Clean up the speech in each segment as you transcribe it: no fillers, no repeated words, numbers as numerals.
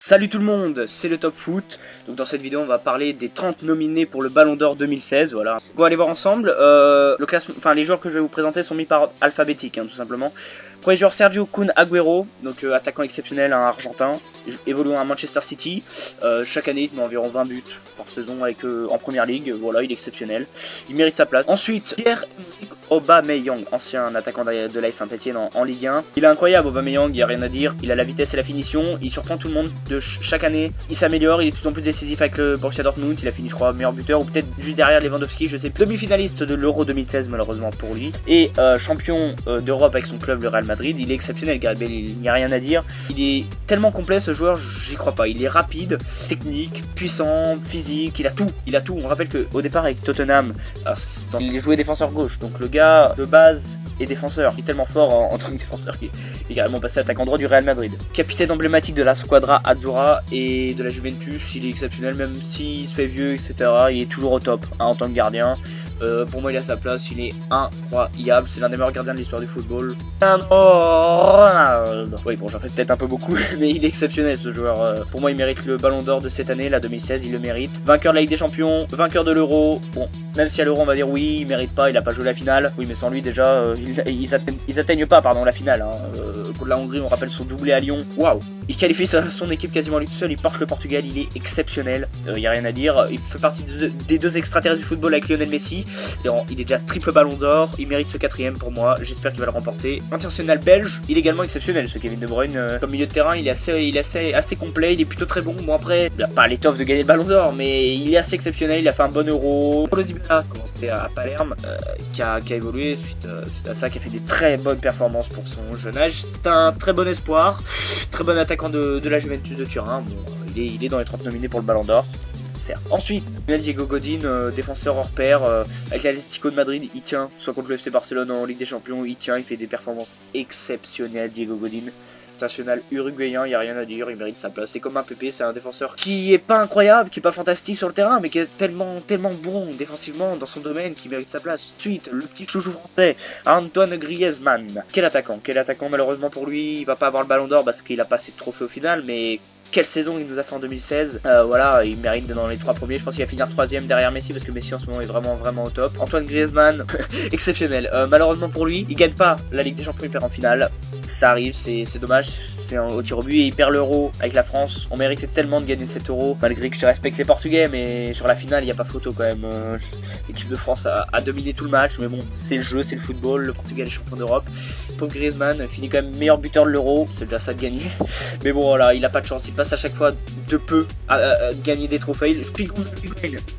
Salut tout le monde, c'est le Top Foot. Donc dans cette vidéo on va parler des 30 nominés pour le Ballon d'Or 2016. Voilà. On va aller voir ensemble. Le classement, les joueurs que je vais vous présenter sont mis par ordre alphabétique, tout simplement. Premier joueur Sergio Kun Agüero, donc attaquant exceptionnel, un argentin, évoluant à Manchester City. Chaque année il met environ 20 buts par saison en première ligue. Voilà, il est exceptionnel. Il mérite sa place. Ensuite, Pierre-Emerick Aubameyang, ancien attaquant de l'AS Saint-Etienne en Ligue 1. Il est incroyable Aubameyang, il n'y a rien à dire. Il a la vitesse et la finition. Il surprend tout le monde de chaque année. Il s'améliore, il est de plus en plus décisif avec le Borussia Dortmund. Il a fini je crois meilleur buteur ou peut-être juste derrière Lewandowski, je sais plus. Demi-finaliste de l'Euro 2016 malheureusement pour lui. Et champion d'Europe avec son club le Real Madrid. Il est exceptionnel Gareth Bale, il n'y a rien à dire. Il est tellement complet ce joueur, j'y crois pas. Il est rapide, technique, puissant, physique, il a tout. On rappelle qu'au départ avec Tottenham, il jouait défenseur gauche. Donc le gars de base est défenseur. Il est tellement fort en tant que défenseur qu'il est carrément passé attaquant droit du Real Madrid. Capitaine emblématique de la Squadra Azzurra et de la Juventus, il est exceptionnel même s'il se fait vieux, etc. Il est toujours au top en tant que gardien. Pour moi il a sa place, il est incroyable, c'est l'un des meilleurs gardiens de l'histoire du football. Ronaldo. Oui bon j'en fais peut-être un peu beaucoup mais il est exceptionnel ce joueur. Pour moi il mérite le Ballon d'Or de cette année, la 2016, il le mérite. Vainqueur de la Ligue des Champions, vainqueur de l'Euro. Bon, même si à l'Euro on va dire oui, il mérite pas, il a pas joué la finale. Oui mais sans lui déjà ils atteignent pas la finale. Contre la Hongrie on rappelle son doublé à Lyon. Waouh. Il qualifie son équipe quasiment lui tout seul, il porte le Portugal, il est exceptionnel. Y a rien à dire, il fait partie des deux extraterrestres du football avec Lionel Messi. Il est déjà triple Ballon d'Or, il mérite ce 4ème pour moi, j'espère qu'il va le remporter. International belge, il est également exceptionnel ce Kevin De Bruyne. Comme milieu de terrain il est assez complet, il est plutôt très bon. Bon après, il n'a pas l'étoffe de gagner le Ballon d'Or mais il est assez exceptionnel, il a fait un bon Euro. Paulo Dybala a commencé à Palerme, qui a évolué suite à ça, qui a fait des très bonnes performances pour son jeune âge. C'est un très bon espoir, très bon attaquant de la Juventus de Turin. Bon, il est dans les 30 nominés pour le Ballon d'Or. Ensuite, Diego Godin, défenseur hors pair, avec l'Atlético de Madrid, il tient, soit contre le FC Barcelone en Ligue des Champions, il tient, il fait des performances exceptionnelles, Diego Godin. National uruguayen, il n'y a rien à dire, il mérite sa place. C'est comme un Pépé, c'est un défenseur qui est pas incroyable, qui est pas fantastique sur le terrain, mais qui est tellement bon défensivement dans son domaine qu'il mérite sa place. Ensuite, le petit chouchou français, Antoine Griezmann. Quel attaquant malheureusement pour lui, il va pas avoir le Ballon d'Or parce qu'il a pas assez de trophées au final, mais quelle saison il nous a fait en 2016. Voilà, il mérite dans les 3 premiers. Je pense qu'il va finir 3ème derrière Messi parce que Messi en ce moment est vraiment au top. Antoine Griezmann, exceptionnel. Malheureusement pour lui, il gagne pas la Ligue des Champions, il perd en finale. Ça arrive, c'est dommage. C'est au tir au but et il perd l'Euro avec la France. On méritait tellement de gagner cet Euro, malgré que je respecte les Portugais, mais sur la finale il n'y a pas photo quand même. L'équipe de France a dominé tout le match, mais bon, c'est le jeu, c'est le football. Le Portugal est champion d'Europe. Paul Griezmann finit quand même meilleur buteur de l'Euro, c'est déjà ça de gagner. Mais bon voilà, il a pas de chance, il passe à chaque fois de peu à gagner des trophées.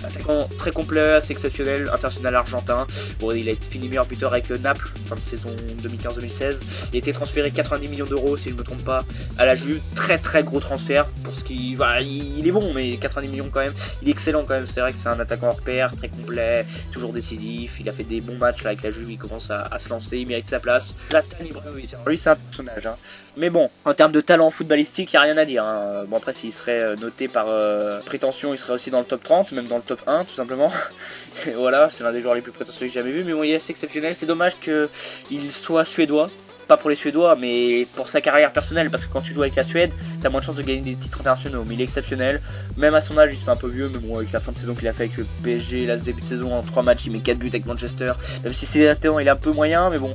Attaquant très complet, assez exceptionnel, international argentin. Bon, il a fini meilleur buteur avec Naples, fin de saison 2015-2016. Il a été transféré 90 millions d'euros si je me trompe pas à la Juve, très gros transfert pour ce qui il est bon mais 90 millions quand même, il est excellent quand même, c'est vrai que c'est un attaquant hors pair, très complet, toujours décisif, il a fait des bons matchs là avec la Juve, il commence à se lancer, il mérite sa place. Zlatan Ibrahimovic, lui c'est un personnage mais bon, en termes de talent footballistique il n'y a rien à dire Bon après s'il serait noté par prétention il serait aussi dans le top 30, même dans le top 1 tout simplement. Et voilà, c'est l'un des joueurs les plus prétentieux que j'ai jamais vu, mais bon il est assez exceptionnel, c'est dommage qu'il soit suédois. Pas pour les Suédois, mais pour sa carrière personnelle, parce que quand tu joues avec la Suède, t'as moins de chances de gagner des titres internationaux. Mais il est exceptionnel, même à son âge, il se fait un peu vieux, mais bon, avec la fin de saison qu'il a fait avec le PSG, là ce début de saison en 3 matchs, il met 4 buts avec Manchester. Même si c'est il est un peu moyen, mais bon,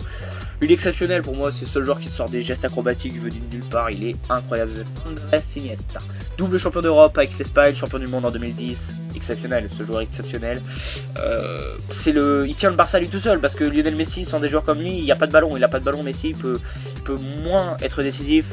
il est exceptionnel pour moi, c'est le seul joueur qui sort des gestes acrobatiques venus de nulle part, il est incroyable. Andrés Iniesta, double champion d'Europe avec l'Espagne, champion du monde en 2010, exceptionnel, ce joueur exceptionnel. Il tient le Barça lui tout seul, parce que Lionel Messi, sans des joueurs comme lui, il n'y a pas de ballon, Messi, il peut moins être décisif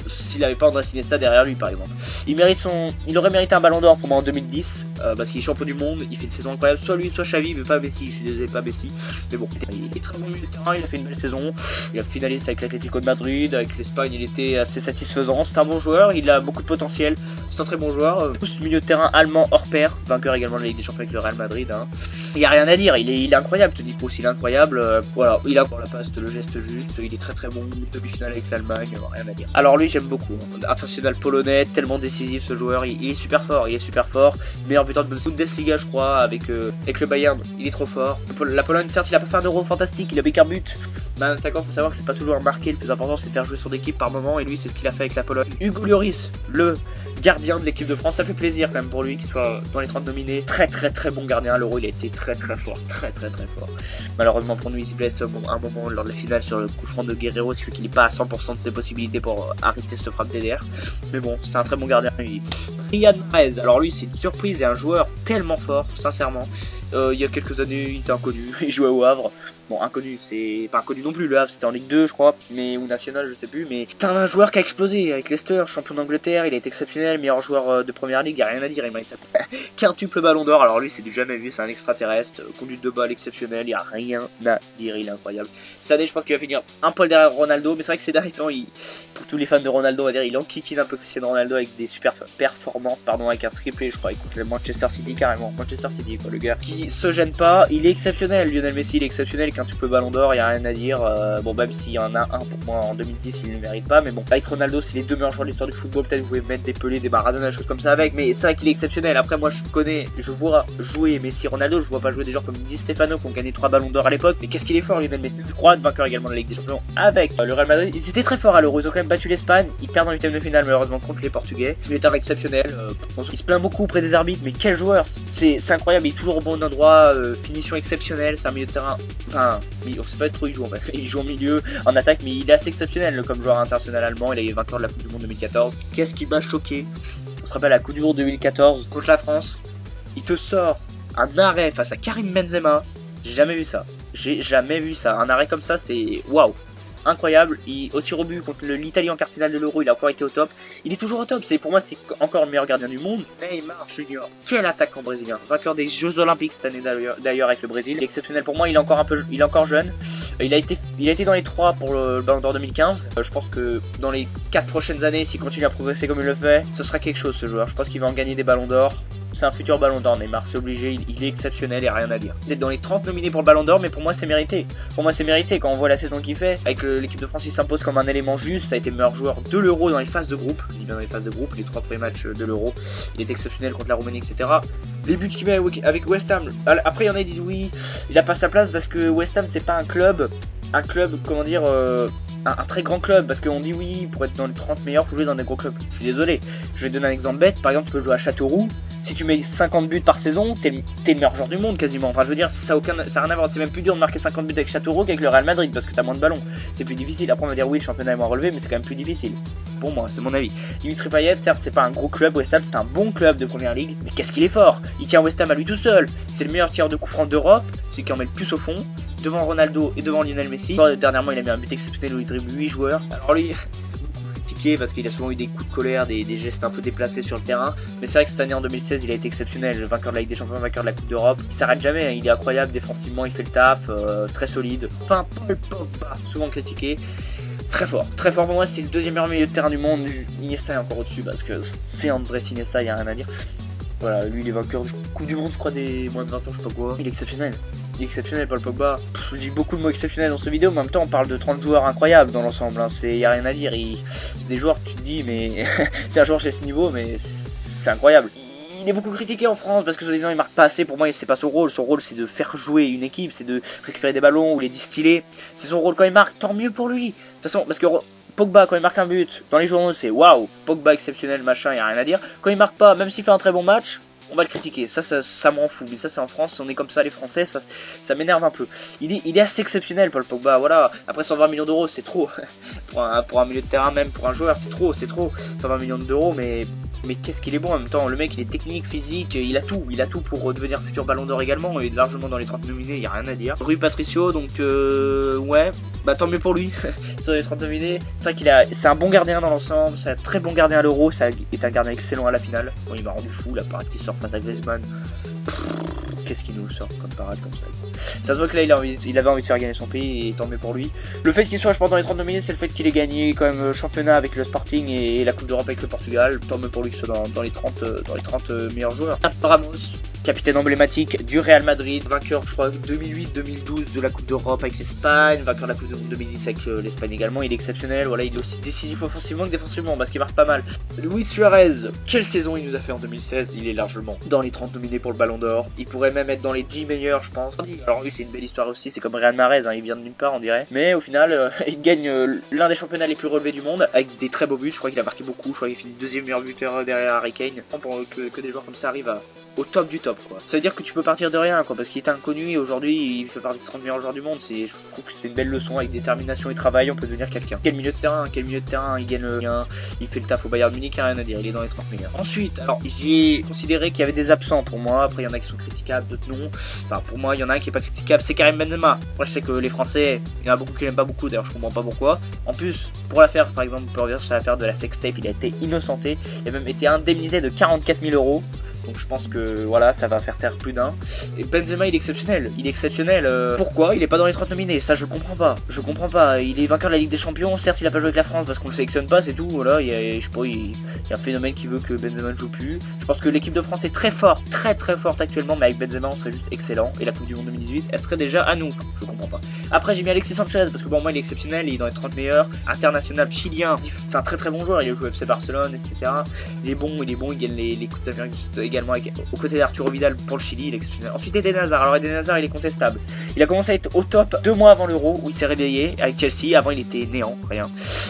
s'il n'avait pas Andrés Iniesta derrière lui par exemple. Il aurait mérité un Ballon d'Or pour moi en 2010 parce qu'il est champion du monde, il fait une saison incroyable, soit lui soit Xavi, mais pas Messi, je suis désolé, pas Messi, mais bon, il est très bon milieu de terrain, il a fait une belle saison, il a finaliste avec l'Atlético de Madrid, avec l'Espagne il était assez satisfaisant, c'est un bon joueur, il a beaucoup de potentiel, c'est un très bon joueur, milieu de terrain allemand hors pair, vainqueur également de la Ligue des Champions avec le Real Madrid, il n'y a rien à dire, il est incroyable, Toni Kroos, il est incroyable, voilà, il a encore la passe, le geste juste, il est très bon, demi-finale avec l'Allemagne, rien à dire. Alors lui j'aime beaucoup, international polonais, tellement décisif ce joueur, il est super fort, meilleur buteur de Bundesliga je crois, avec le Bayern, il est trop fort. La Pologne certes il a pas fait un Euro fantastique, il a mis qu'un but, Bah, un attaquant, faut savoir que c'est pas toujours marqué, le plus important c'est de faire jouer son équipe par moment, et lui c'est ce qu'il a fait avec la Pologne. Hugo Lloris, le gardien de l'équipe de France, ça fait plaisir quand même pour lui qu'il soit dans les 30 nominés. Très bon gardien à l'Euro, il a été très fort, très fort. Malheureusement pour nous il se blesse un moment lors de la finale sur le coup franc de Guerrero, qui fait qu'il n'est pas à 100% de ses possibilités pour arrêter cette frappe DDR. Mais bon, c'est un très bon gardien. Riyad Mahrez, alors lui c'est une surprise et un joueur tellement fort, sincèrement. Il y a quelques années il était inconnu, il jouait au Havre. Bon, inconnu, c'est pas inconnu non plus, le Havre c'était en Ligue 2 je crois, mais ou national je sais plus, mais c'est un joueur qui a explosé avec Leicester, champion d'Angleterre, il a été exceptionnel, meilleur joueur de première ligue, y a rien à dire, il mérite ça. Quintuple ballon d'or, alors lui c'est du jamais vu, c'est un extraterrestre, conduite de balle exceptionnelle, y a rien à dire, il est incroyable. Cette année je pense qu'il va finir un poil derrière Ronaldo, mais c'est vrai que ces derniers temps, pour tous les fans de Ronaldo, on va dire, il enquiquine un peu Cristiano Ronaldo avec des super performances, avec un triplé je crois, il contre le Manchester City carrément, Manchester City quoi, le gars qui se gêne pas, il est exceptionnel, Lionel Messi il est exceptionnel, quintuple ballon d'or, il n'y a rien à dire. Bon, même s'il y en a un pour moi en 2010, il ne le mérite pas. Mais bon, avec Ronaldo, c'est les deux meilleurs joueurs de l'histoire du football. Peut-être vous pouvez mettre des Pelé, des Maradona, des choses comme ça avec. Mais c'est vrai qu'il est exceptionnel. Après, moi, je vois jouer Messi, Ronaldo. Je vois pas jouer des joueurs comme Di Stefano qui ont gagné 3 ballons d'or à l'époque. Mais qu'est-ce qu'il est fort, Lionel Messi. Je crois, vainqueur également de la Ligue des Champions avec le Real Madrid. Ils étaient très forts à l'Euro. Ils ont quand même battu l'Espagne. Ils perdent en 8ème de finale, malheureusement, contre les Portugais. Il est un exceptionnel. Il se plaint beaucoup auprès des arbitres. Mais quel joueur. C'est incroyable. Il est toujours au bon endroit. Finition exceptionnelle. C'est un milieu de terrain. Enfin, on sait pas trop où il joue en fait. Il joue au milieu, en attaque, mais il est assez exceptionnel comme joueur international allemand. Il a été vainqueur de la Coupe du Monde 2014. Qu'est-ce qui m'a choqué? On se rappelle la Coupe du Monde 2014 contre la France. Il te sort un arrêt face à Karim Benzema. J'ai jamais vu ça. J'ai jamais vu ça. Un arrêt comme ça, c'est waouh. Incroyable, au tir au but contre l'Italie en quart finale de l'Euro, il a encore été au top. Il est toujours au top, pour moi c'est encore le meilleur gardien du monde. Neymar Junior, quel attaquant brésilien, vainqueur des Jeux Olympiques cette année d'ailleurs avec le Brésil. Il est exceptionnel pour moi, il est encore jeune. Il a été dans les 3 pour le Ballon d'Or 2015. Je pense que dans les 4 prochaines années, s'il continue à progresser comme il le fait, ce sera quelque chose ce joueur. Je pense qu'il va en gagner des Ballons d'Or. C'est un futur Ballon d'Or, Neymar, c'est obligé, il est exceptionnel, il n'y a rien à dire. Il est dans les 30 nominés pour le Ballon d'Or, mais pour moi c'est mérité. Pour moi c'est mérité quand on voit la saison qu'il fait. Avec l'équipe de France, il s'impose comme un élément juste. Ça a été le meilleur joueur de l'Euro dans les phases de groupe. Je dis bien dans les phases de groupe, les 3 premiers matchs de l'Euro. Il est exceptionnel contre la Roumanie, etc. Les buts qu'il met avec West Ham. Après, il y en a qui disent oui, il a pas sa place parce que West Ham c'est pas un club, comment dire, un très grand club, parce qu'on dit oui, pour être dans les 30 meilleurs, faut jouer dans des gros clubs. Je suis désolé, je vais te donner un exemple bête. Par exemple, tu peux jouer à Châteauroux. Si tu mets 50 buts par saison, t'es le meilleur joueur du monde quasiment. Enfin, je veux dire, ça n'a rien à voir. C'est même plus dur de marquer 50 buts avec Châteauroux qu'avec le Real Madrid parce que t'as moins de ballons. C'est plus difficile. Après, on va dire oui, le championnat est moins relevé, mais c'est quand même plus difficile. Pour moi, c'est mon avis. Dimitri Payet, certes, c'est pas un gros club. West Ham, c'est un bon club de première ligue. Mais qu'est-ce qu'il est fort! Il tient West Ham à lui tout seul. C'est le meilleur tireur de coup franc d'Europe. Celui qui en met le plus au fond. Devant Ronaldo et devant Lionel Messi. Dernièrement, il a mis un but exceptionnel où il dribble 8 joueurs. Alors lui, parce qu'il a souvent eu des coups de colère, des gestes un peu déplacés sur le terrain. Mais c'est vrai que cette année en 2016, il a été exceptionnel. Le vainqueur de la Ligue des Champions, vainqueur de la Coupe d'Europe. Il s'arrête jamais, hein. Il est incroyable défensivement, il fait le taf, très solide. Enfin, Paul Pogba, souvent critiqué. Très fort pour moi, c'est le deuxième meilleur milieu de terrain du monde. Iniesta est encore au-dessus parce que c'est Andrés Iniesta, il n'y a rien à dire. Voilà, lui il est vainqueur du Coupe du Monde, je crois, des moins de 20 ans, je sais pas quoi. Il est exceptionnel. Il est exceptionnel, Paul Pogba. Je dis beaucoup de mots exceptionnels dans ce vidéo, mais en même temps on parle de 30 joueurs incroyables dans l'ensemble, hein. Y a rien à dire, c'est des joueurs que tu te dis mais c'est un joueur chez ce niveau, mais c'est incroyable. Il est beaucoup critiqué en France parce que soi-disant il marque pas assez. Pour moi c'est pas son rôle c'est de faire jouer une équipe, c'est de récupérer des ballons ou les distiller. C'est son rôle quand il marque, tant mieux pour lui. De toute façon, parce que Pogba quand il marque un but, dans les journaux c'est waouh, Pogba exceptionnel machin, y a rien à dire. Quand il marque pas, même s'il fait un très bon match, on va le critiquer, ça me rend fou, mais ça c'est en France, on est comme ça les Français, ça m'énerve un peu. Il est assez exceptionnel Paul Pogba, voilà. Après 120 millions d'euros c'est trop, pour un milieu de terrain, même pour un joueur c'est trop, 120 millions d'euros, mais qu'est-ce qu'il est bon en même temps, le mec il est technique, physique, il a tout pour devenir futur Ballon d'Or également, il est largement dans les 30 nominés, y a rien à dire. Rui Patricio, donc ouais, bah tant mieux pour lui, sur les 30 nominés, c'est vrai c'est un bon gardien dans l'ensemble, c'est un très bon gardien à l'Euro, ça est un gardien excellent à la finale. Bon, il m'a rendu fou, la partie qui sort face à Griezmann. Qu'est-ce qu'il nous sort comme parade comme ça. Ça se voit que là il avait envie de faire gagner son pays et tant mieux pour lui. Le fait qu'il soit je pense dans les 30 nominés, c'est le fait qu'il ait gagné quand même le championnat avec le Sporting et la Coupe d'Europe avec le Portugal. Tant mieux pour lui qu'il soit dans les 30 meilleurs joueurs. Ramos, capitaine emblématique du Real Madrid, vainqueur je crois 2008-2012 de la Coupe d'Europe avec l'Espagne, vainqueur de la Coupe du Monde 2010 avec l'Espagne également, il est exceptionnel, voilà, il est aussi décisif offensivement que défensivement parce qu'il marque pas mal. Luis Suarez, quelle saison il nous a fait en 2016, il est largement dans les 30 nominés pour le Ballon d'Or, il pourrait même être dans les 10 meilleurs je pense. Alors oui, c'est une belle histoire aussi, c'est comme Riyad Mahrez, hein, il vient de nulle part on dirait, mais au final il gagne l'un des championnats les plus relevés du monde avec des très beaux buts, je crois qu'il a marqué beaucoup, je crois qu'il finit deuxième meilleur buteur derrière Harry Kane, pour que des joueurs comme ça arrivent au top du top quoi. Ça veut dire que tu peux partir de rien quoi, parce qu'il est inconnu et aujourd'hui il fait partie des 30 meilleurs joueurs du monde, je trouve que c'est une belle leçon, avec détermination et travail on peut devenir quelqu'un. Quel milieu de terrain, il gagne il fait le taf au Bayern Munich, rien à dire, il est dans les 30 meilleurs. Ensuite, alors j'ai considéré qu'il y avait des absents pour moi, après il y en a qui sont critiquables, d'autres non, enfin pour moi il y en a un qui est pas critiquable, c'est Karim Benzema. Après je sais que les Français, il y en a beaucoup qui l'aiment pas beaucoup, d'ailleurs je comprends pas pourquoi. En plus, pour l'affaire par exemple, pour revenir sur l'affaire de la sextape, il a été innocenté, il a même été indemnisé de 44 000 €. Donc je pense que voilà, ça va faire taire plus d'un. Et Benzema il est exceptionnel, pourquoi il est pas dans les 30 nominés? Ça je comprends pas, il est vainqueur de la Ligue des Champions, certes il a pas joué avec la France parce qu'on le sélectionne pas, c'est tout, voilà, il y a un phénomène qui veut que Benzema ne joue plus. Je pense que l'équipe de France est très forte, très forte actuellement, mais avec Benzema on serait juste excellent, et la Coupe du Monde 2018 elle serait déjà à nous, je comprends pas. Après j'ai mis Alexis Sanchez parce que pour moi il est exceptionnel, il est dans les 30 meilleurs, international chilien, c'est un très bon joueur, il a joué au FC Barcelone, etc. Il est bon, il gagne les Coupes d'Amérique également aux côtés d'Arturo Vidal pour le Chili, il est exceptionnel. Ensuite Eden Hazard, alors Eden Hazard il est contestable. Il a commencé à être au top 2 mois avant l'Euro où il s'est réveillé avec Chelsea, avant il était néant, rien.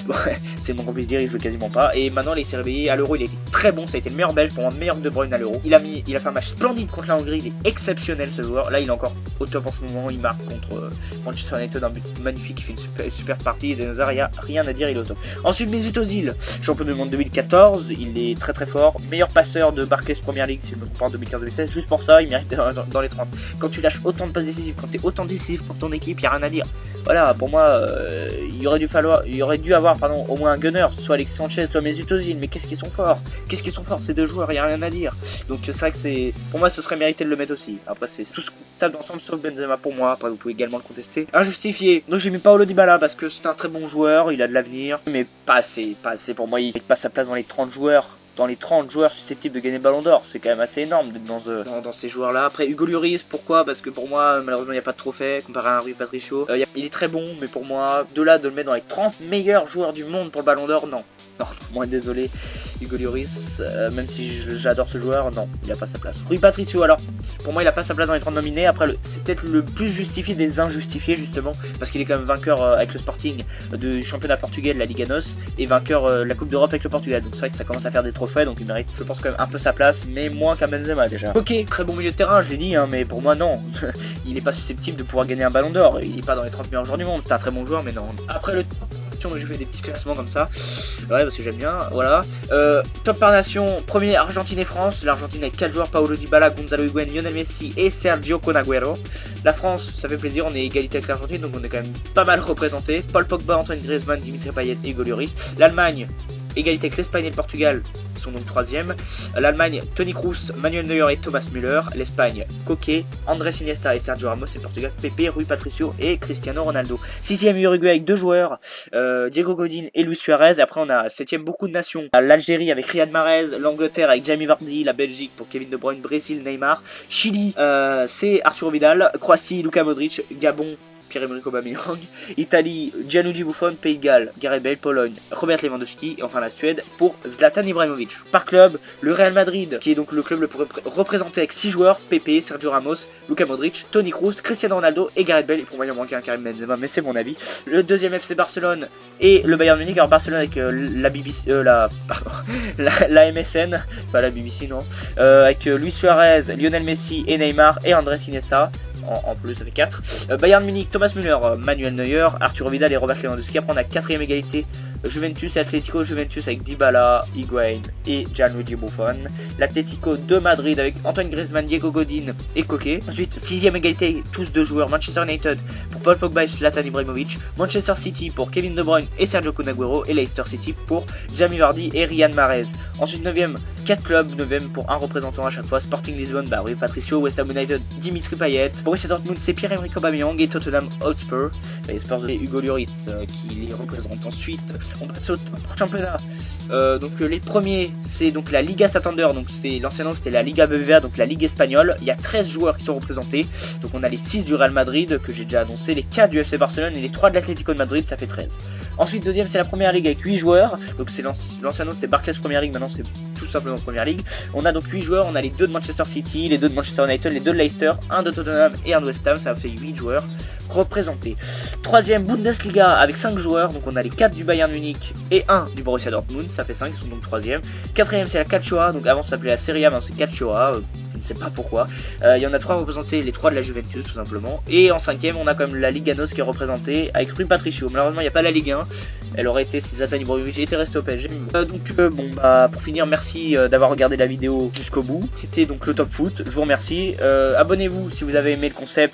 Ouais, c'est bon qu'on puisse dire, il jouait quasiment pas. Et maintenant il s'est réveillé à l'Euro, il a été très bon, ça a été le meilleur Belge, pour moi meilleur que De Bruyne à l'Euro. Il a fait un match splendide contre la Hongrie, il est exceptionnel ce joueur. Là il est encore au top en ce moment, il marque contre Manchester United un but magnifique, il fait une super partie. Eden Hazard, il n'y a rien à dire, il est au top. Ensuite Mesut Özil, champion du monde 2014, il est très fort, meilleur passeur de Barclays Premier League si je me trompe pas en 2015-2016, juste pour ça il mérite dans les 30. Quand tu lâches autant de passes décisives, quand tu es autant décisif pour ton équipe, il n'y a rien à dire. Voilà, pour moi il aurait dû avoir au moins un gunner, soit Alexis Sanchez, soit Mesut Özil, mais qu'est-ce qu'ils sont forts ces deux joueurs, il n'y a rien à dire. Donc c'est vrai que pour moi ce serait mérité de le mettre aussi. Après c'est tout ça d'ensemble sauf Benzema pour moi, après vous pouvez également le contester. Injustifié, donc j'ai mis Paulo Dybala parce que c'est un très bon joueur, il a de l'avenir, mais pas assez pour moi, il ne pas sa place dans les 30 joueurs. Dans les 30 joueurs susceptibles de gagner le Ballon d'Or, c'est quand même assez énorme d'être dans ces joueurs-là. Après Hugo Lloris, pourquoi? Parce que pour moi, malheureusement, il n'y a pas de trophée comparé à Rui Patricio. Il est très bon, mais pour moi, de là de le mettre dans les 30 meilleurs joueurs du monde pour le Ballon d'Or, non. Non, moi désolé, Hugo Lloris, même si j'adore ce joueur, non, il n'a pas sa place. Rui Patricio, alors, pour moi, il n'a pas sa place dans les 30 nominés. Après, c'est peut-être le plus justifié des injustifiés, justement, parce qu'il est quand même vainqueur avec le Sporting du championnat portugais de la Liga NOS et vainqueur de la Coupe d'Europe avec le Portugal. Donc c'est vrai que ça commence à faire des trophées, donc il mérite, je pense, quand même un peu sa place, mais moins qu'un Benzema déjà. Ok, très bon milieu de terrain, je l'ai dit, hein, mais pour moi, non. Il n'est pas susceptible de pouvoir gagner un Ballon d'Or. Il n'est pas dans les 30 meilleurs joueurs du monde. C'est un très bon joueur, mais non. Après le donc j'ai fait des petits classements comme ça, ouais, parce que j'aime bien, voilà. Top par nation, premier Argentine et France. L'Argentine avec 4 joueurs, Paulo Dybala, Gonzalo Higuaín, Lionel Messi et Sergio Kun Agüero. La France, ça fait plaisir, on est égalité avec l'Argentine, donc on est quand même pas mal représenté. Paul Pogba, Antoine Griezmann, Dimitri Payet et Hugo Lloris. L'Allemagne, égalité avec l'Espagne et le Portugal, sont donc 3e. L'Allemagne, Toni Kroos, Manuel Neuer et Thomas Müller. L'Espagne, Koke, Andrés Iniesta et Sergio Ramos. Et le Portugal, Pepe, Rui Patricio et Cristiano Ronaldo. 6e Uruguay avec 2 joueurs, Diego Godin et Luis Suarez. Après on a 7e beaucoup de nations, l'Algérie avec Riyad Mahrez, l'Angleterre avec Jamie Vardy, la Belgique pour Kevin De Bruyne, Brésil, Neymar, Chili c'est Arturo Vidal, Croatie, Luka Modric, Gabon, Pierre-Emerick Aubameyang, Italie, Gianluigi Buffon, Pays de Galles, Gareth Bale, Pologne, Robert Lewandowski et enfin la Suède pour Zlatan Ibrahimovic. Par club, le Real Madrid qui est donc le club le plus représenté avec 6 joueurs, Pepe, Sergio Ramos, Luka Modric, Toni Kroos, Cristiano Ronaldo et Gareth Bale. Et pour moi il en manquait un Karim Benzema, mais c'est mon avis. Le deuxième FC Barcelone et le Bayern Munich. Alors Barcelone avec la BBC, la MSN, pas la BBC non, avec Luis Suarez, Lionel Messi et Neymar et Andrés Iniesta. En plus ça fait 4. Bayern Munich, Thomas Müller, Manuel Neuer, Arturo Vidal et Robert Lewandowski. Après on a 4ème égalité, Juventus et Atlético. Juventus avec Dybala, Higuaín et Gianluigi Buffon. L'Atlético de Madrid avec Antoine Griezmann, Diego Godin et Koke. Ensuite 6ème égalité, tous 2 joueurs, Manchester United pour Paul Pogba et Zlatan Ibrahimovic. Manchester City pour Kevin De Bruyne et Sergio Kun Agüero. Et Leicester City pour Jamie Vardy et Riyad Mahrez. Ensuite 9ème, 4 clubs, 9ème pour un représentant à chaque fois. Sporting Lisbonne, Rui Patricio. West Ham United, Dimitri Payet. Borussia Dortmund, c'est Pierre-Emerick Aubameyang et Tottenham Hotspur. Les Spurs et Hugo Lloris qui les représentent. Ensuite, on passe au championnat. Les premiers, c'est donc la Liga Santander, donc c'est l'ancien nom, c'était la Liga BBVA, donc la Ligue espagnole. Il y a 13 joueurs qui sont représentés. Donc on a les 6 du Real Madrid que j'ai déjà annoncé, les 4 du FC Barcelone et les 3 de l'Atlético de Madrid, ça fait 13. Ensuite, deuxième, c'est la Première Ligue avec 8 joueurs. Donc c'est l'ancien nom, c'était Barclays Première Ligue, maintenant c'est tout simplement Première Ligue. On a donc 8 joueurs, on a les 2 de Manchester City, les 2 de Manchester United, les 2 de Leicester, 1 de Tottenham et 1 de West Ham, ça fait 8 joueurs représentés. Troisième, Bundesliga avec 5 joueurs, donc on a les 4 du Bayern Munich et 1 du Borussia Dortmund, ça fait 5, ils sont donc troisième. Quatrième, c'est la Calcio, donc avant ça s'appelait la Serie A, mais c'est Calcio, je ne sais pas pourquoi. Il y en a 3 représentés, les 3 de la Juventus tout simplement. Et en cinquième, on a quand même la Liga NOS qui est représentée avec Rui Patricio. Malheureusement, il n'y a pas la Ligue 1. Elle aurait été si Zlatan Ibrahimovic était resté au PSG. Pour finir, merci d'avoir regardé la vidéo jusqu'au bout. C'était donc le Top Foot. Je vous remercie. Abonnez-vous si vous avez aimé le concept